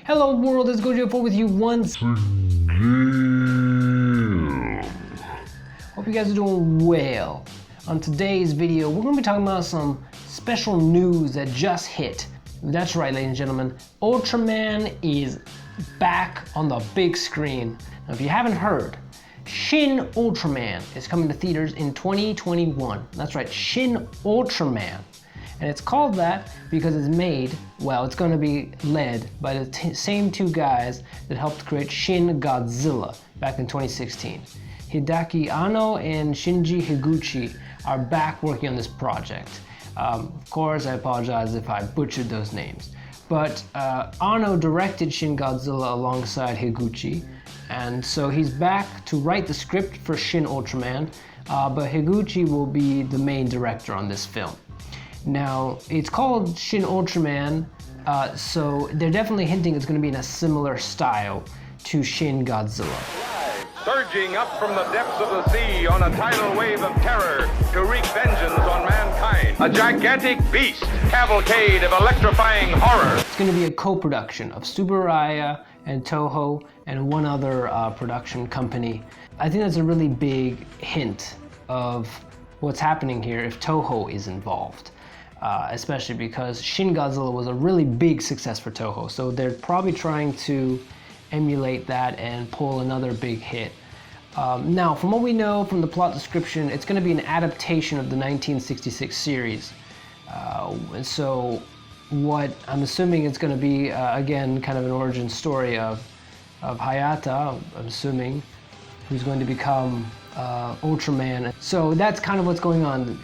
Hello world, it's Godzilla with you once again. Hope you guys are doing well. On today's video, we're going to be talking about some special news that just hit. That's right, ladies and gentlemen, Ultraman is back on the big screen. Now, if you haven't heard, SHIN Ultraman is coming to theaters in 2021. That's right, SHIN Ultraman. And it's called that because it's it's going to be led by the same two guys that helped create Shin Godzilla back in 2016. Hideaki Anno and Shinji Higuchi are back working on this project. Of course, I apologize if I butchered those names. But Anno directed Shin Godzilla alongside Higuchi, and so he's back to write the script for Shin Ultraman, but Higuchi will be the main director on this film. Now, it's called Shin Ultraman, so they're definitely hinting it's going to be in a similar style to Shin Godzilla. Surging up from the depths of the sea on a tidal wave of terror to wreak vengeance on mankind. A gigantic beast, cavalcade of electrifying horror. It's going to be a co-production of Tsuburaya and Toho and one other production company. I think that's a really big hint of what's happening here if Toho is involved. Especially because Shin Godzilla was a really big success for Toho, so they're probably trying to emulate that and pull another big hit. Now, from what we know from the plot description, it's going to be an adaptation of the 1966 series. And so what I'm assuming it's going to be, again, kind of an origin story of Hayata, I'm assuming, who's going to become Ultraman. So that's kind of what's going on.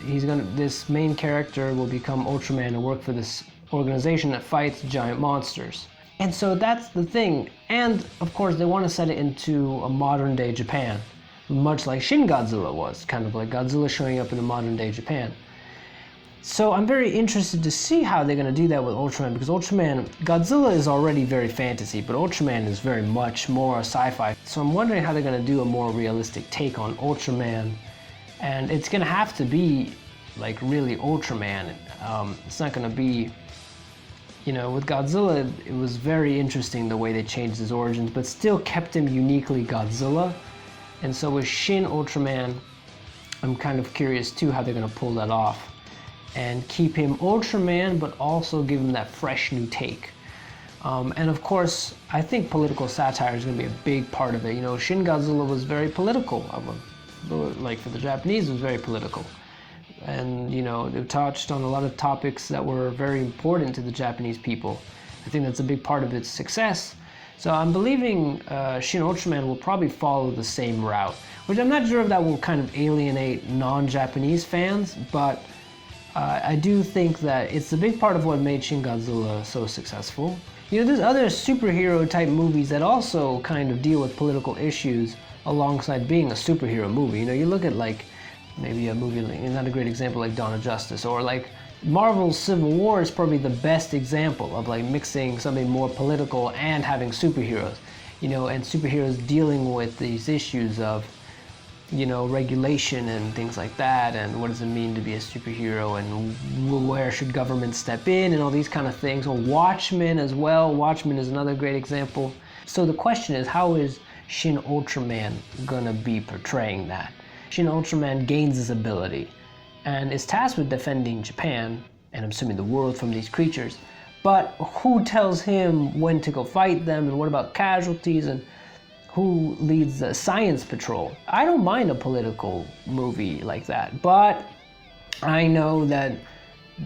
This main character will become Ultraman and work for this organization that fights giant monsters. And so that's the thing. And of course, they want to set it into a modern day Japan, much like Shin Godzilla was, kind of like Godzilla showing up in a modern day Japan. So I'm very interested to see how they're going to do that with Ultraman, because Godzilla is already very fantasy, but Ultraman is very much more sci-fi. So I'm wondering how they're going to do a more realistic take on Ultraman. And it's going to have to be like really Ultraman. It's not going to be, with Godzilla, it was very interesting the way they changed his origins, but still kept him uniquely Godzilla. And so with Shin Ultraman, I'm kind of curious too how they're going to pull that off and keep him Ultraman, but also give him that fresh new take. And of course, I think political satire is going to be a big part of it. Shin Godzilla was very political. Like for the Japanese, it was very political. And, it touched on a lot of topics that were very important to the Japanese people. I think that's a big part of its success. So I'm believing Shin Ultraman will probably follow the same route, which I'm not sure if that will kind of alienate non-Japanese fans, but I do think that it's a big part of what made Shin Godzilla so successul. There's other superhero type movies that also kind of deal with political issues alongside being a superhero movie. You look at like maybe a movie, not a great example, like Dawn of Justice, or like Marvel's Civil War is probably the best example of like mixing something more political and having superheroes, and superheroes dealing with these issues of regulation and things like that, and what does it mean to be a superhero, and where should government step in, and all these kind of things. Or Watchmen as well. Watchmen is another great example. So the question is, how is Shin Ultraman gonna be portraying that? Shin Ultraman gains this ability and is tasked with defending Japan, and I'm assuming the world, from these creatures. But who tells him when to go fight them, and what about casualties, and who leads the science patrol? I don't mind a political movie like that, but I know that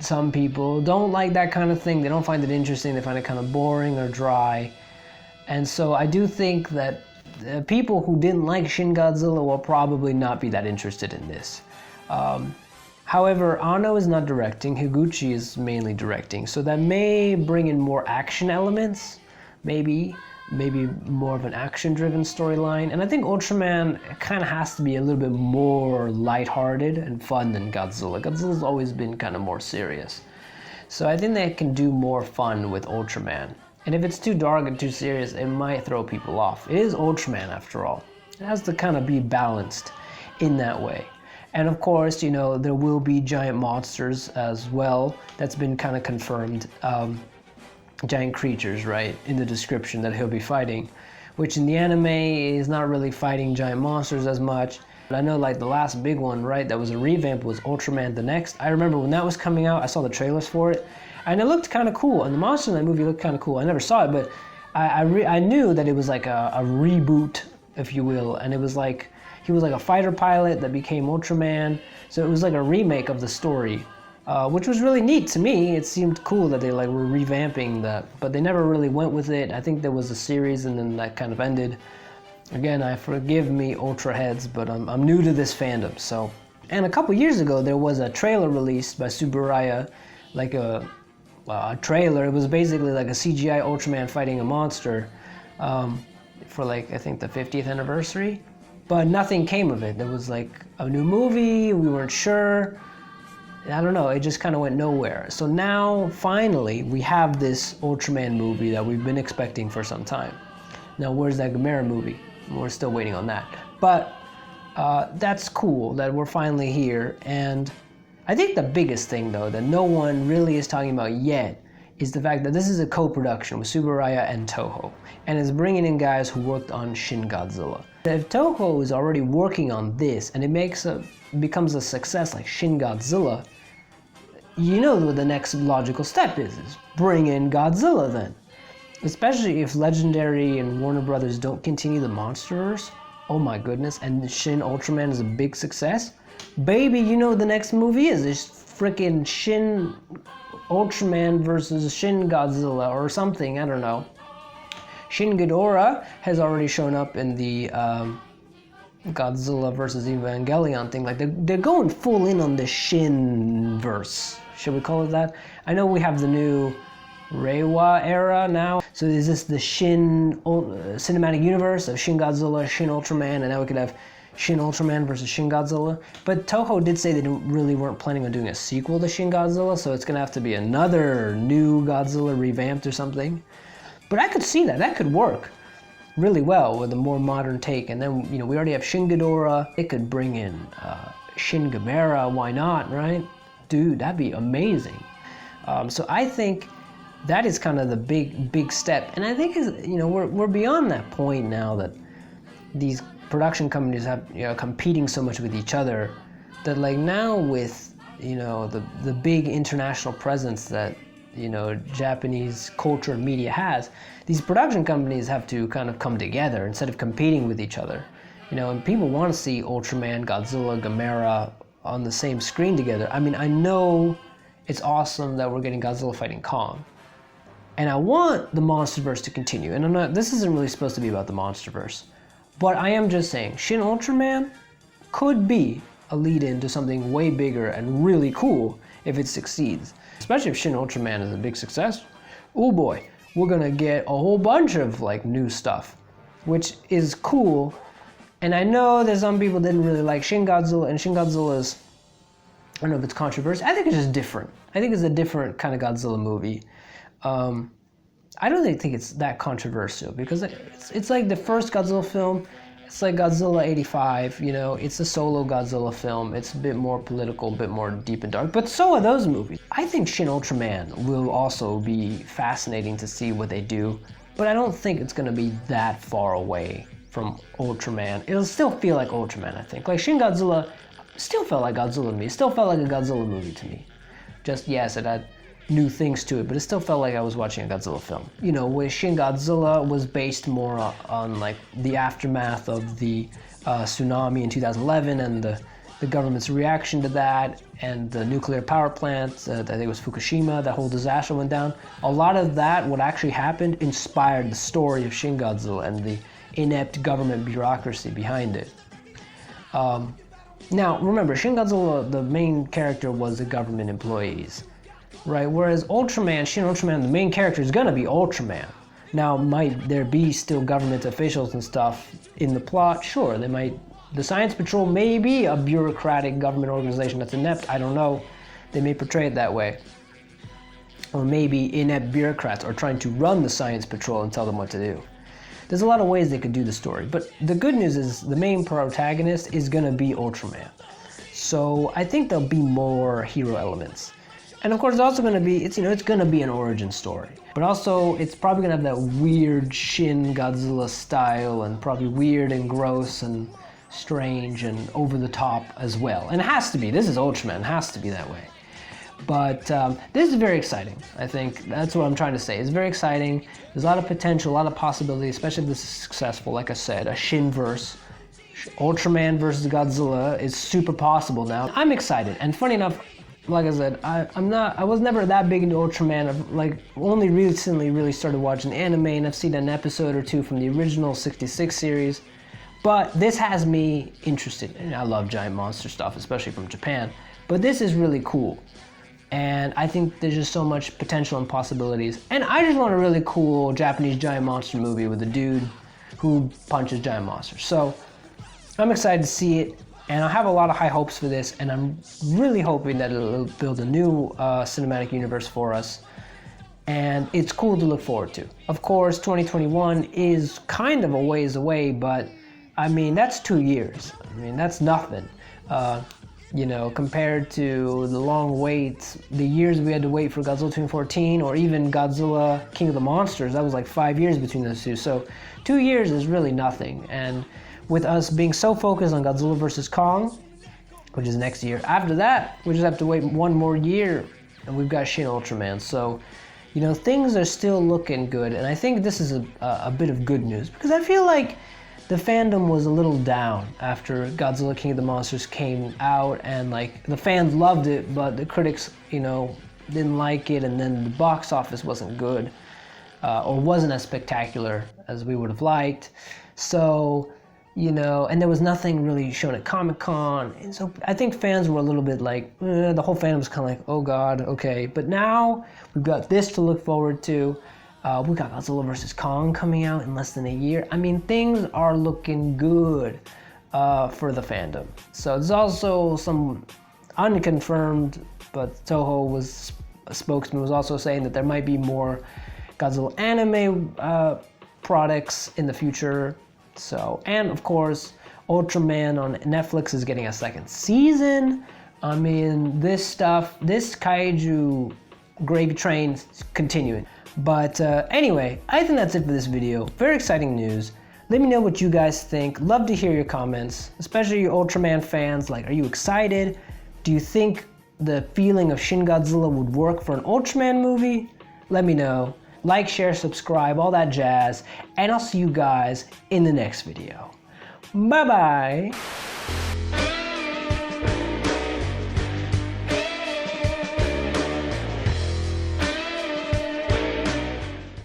some people don't like that kind of thing. They don't find it interesting. They find it kind of boring or dry. And so I do think that people who didn't like Shin Godzilla will probably not be that interested in this. However, Anno is not directing. Higuchi is mainly directing. So that may bring in more action elements, maybe more of an action-driven storyline. And I think Ultraman kind of has to be a little bit more lighthearted and fun than Godzilla. Godzilla's always been kind of more serious. So I think they can do more fun with Ultraman. And if it's too dark and too serious, it might throw people off. It is Ultraman after all. It has to kind of be balanced in that way. And of course, there will be giant monsters as well. That's been kind of confirmed. giant creatures, right, in the description that he'll be fighting, which in the anime is not really fighting giant monsters as much. But I know like the last big one, right, that was a revamp was Ultraman the Next. I remember when that was coming out, I saw the trailers for it, and it looked kind of cool, and the monster in that movie looked kind of cool. I never saw it, but I knew that it was like a reboot, if you will, and it was like, he was like a fighter pilot that became Ultraman, so it was like a remake of the story. Which was really neat to me. It seemed cool that they like were revamping that, but they never really went with it. I think there was a series and then that kind of ended. Again, forgive me, Ultra heads, but I'm new to this fandom. So, and a couple years ago there was a trailer released by Subaraya, like a trailer. It was basically like a CGI Ultraman fighting a monster for like I think the 50th anniversary, but nothing came of it. There was like a new movie. We weren't sure. I don't know, it just kind of went nowhere. So now, finally, we have this Ultraman movie that we've been expecting for some time. Now, where's that Gamera movie? We're still waiting on that. But that's cool that we're finally here. And I think the biggest thing, though, that no one really is talking about yet is the fact that this is a co-production with Subaraya and Toho. And it's bringing in guys who worked on Shin Godzilla. If Toho is already working on this and it becomes a success like Shin Godzilla, you know what the next logical step is bring in Godzilla then. Especially if Legendary and Warner Brothers don't continue the Monsterverse. Oh my goodness, and Shin Ultraman is a big success. Baby, you know what the next movie is. It's freaking Shin Ultraman versus Shin Godzilla or something, I don't know. Shin Ghidorah has already shown up in the Godzilla versus Evangelion thing. Like they're going full in on the Shin verse. Should we call it that? I know we have the new Reiwa era now. So is this the Shin cinematic universe of Shin Godzilla, Shin Ultraman, and now we could have Shin Ultraman versus Shin Godzilla? But Toho did say they really weren't planning on doing a sequel to Shin Godzilla, so it's gonna have to be another new Godzilla revamped or something. But I could see that. That could work really well with a more modern take. And then, you know, we already have Shin Ghidorah. It could bring in Shin Gamera. Why not, right? Dude, that'd be amazing. So I think that is kind of the big step. And I think, you know, we're beyond that point now that these production companies have, you know, competing so much with each other that like now with, you know, the big international presence that, you know, Japanese culture and media has, these production companies have to kind of come together instead of competing with each other. You know, and people want to see Ultraman, Godzilla, Gamera on the same screen together. I mean, I know it's awesome that we're getting Godzilla fighting Kong. And I want the Monsterverse to continue. And this isn't really supposed to be about the Monsterverse. But I am just saying, Shin Ultraman could be a lead-in to something way bigger and really cool if it succeeds. Especially if Shin Ultraman is a big success. Oh boy, we're gonna get a whole bunch of like new stuff, which is cool. And I know that some people didn't really like Shin Godzilla, and Shin Godzilla's, I don't know if it's controversial. I think it's just different. I think it's a different kind of Godzilla movie. I don't really think it's that controversial because it's like the first Godzilla film. It's like Godzilla 85, you know, it's a solo Godzilla film. It's a bit more political, a bit more deep and dark, but so are those movies. I think Shin Ultraman will also be fascinating to see what they do, but I don't think it's gonna be that far away from Ultraman. It'll still feel like Ultraman, I think. Like Shin Godzilla still felt like Godzilla to me. It still felt like a Godzilla movie to me. Just, yes, it had new things to it, but it still felt like I was watching a Godzilla film. You know, where Shin Godzilla was based more on like the aftermath of the tsunami in 2011 and the government's reaction to that and the nuclear power plant, I think it was Fukushima, that whole disaster went down. A lot of that, what actually happened, inspired the story of Shin Godzilla and the inept government bureaucracy behind it. Now, remember, Shin Godzilla, the main character was the government employees. Right, whereas Ultraman, Shin Ultraman, the main character is gonna be Ultraman. Now, might there be still government officials and stuff in the plot? Sure, the Science Patrol may be a bureaucratic government organization that's inept, I don't know. They may portray it that way. Or maybe inept bureaucrats are trying to run the Science Patrol and tell them what to do. There's a lot of ways they could do the story, but the good news is the main protagonist is gonna be Ultraman. So I think there'll be more hero elements. And of course, it's also going to be, it's going to be an origin story. But also, it's probably going to have that weird Shin Godzilla style, and probably weird and gross and strange and over the top as well. And it has to be. This is Ultraman. It has to be that way. But this is very exciting. I think that's what I'm trying to say. It's very exciting. There's a lot of potential, a lot of possibility, especially if this is successful. Like I said, a Shin-verse, Ultraman versus Godzilla is super possible now. I'm excited. And funny enough, like I said, I was never that big into Ultraman. I've like only recently really started watching anime, and I've seen an episode or two from the original 66 series. But this has me interested. And I love giant monster stuff, especially from Japan. But this is really cool. And I think there's just so much potential and possibilities. And I just want a really cool Japanese giant monster movie with a dude who punches giant monsters. So I'm excited to see it, and I have a lot of high hopes for this, and I'm really hoping that it'll build a new cinematic universe for us. And it's cool to look forward to. Of course, 2021 is kind of a ways away, but I mean, that's 2 years. I mean, that's nothing. Compared to the long wait, the years we had to wait for Godzilla 2014, or even Godzilla King of the Monsters, that was like 5 years between those two. So 2 years is really nothing. And with us being so focused on Godzilla vs. Kong, which is next year, after that, we just have to wait 1 more year, and we've got Shin Ultraman. So, things are still looking good, and I think this is a bit of good news, because I feel like the fandom was a little down after Godzilla King of the Monsters came out, and like the fans loved it, but the critics, didn't like it, and then the box office wasn't good, or wasn't as spectacular as we would have liked. So, and there was nothing really shown at Comic-Con, and so I think fans were a little bit like, the whole fandom was kind of like, oh God, okay. But now we've got this to look forward to. We got Godzilla vs. Kong coming out in less than a year. I mean, things are looking good for the fandom. So there's also some unconfirmed, but Toho a spokesman was also saying that there might be more Godzilla anime products in the future. So, and of course, Ultraman on Netflix is getting a 2nd season. I mean, this Kaiju gravy train's continuing. But anyway, I think that's it for this video. Very exciting news. Let me know what you guys think. Love to hear your comments, especially you Ultraman fans. Like, are you excited? Do you think the feeling of Shin Godzilla would work for an Ultraman movie? Let me know. Like, share, subscribe, all that jazz. And I'll see you guys in the next video. Bye-bye.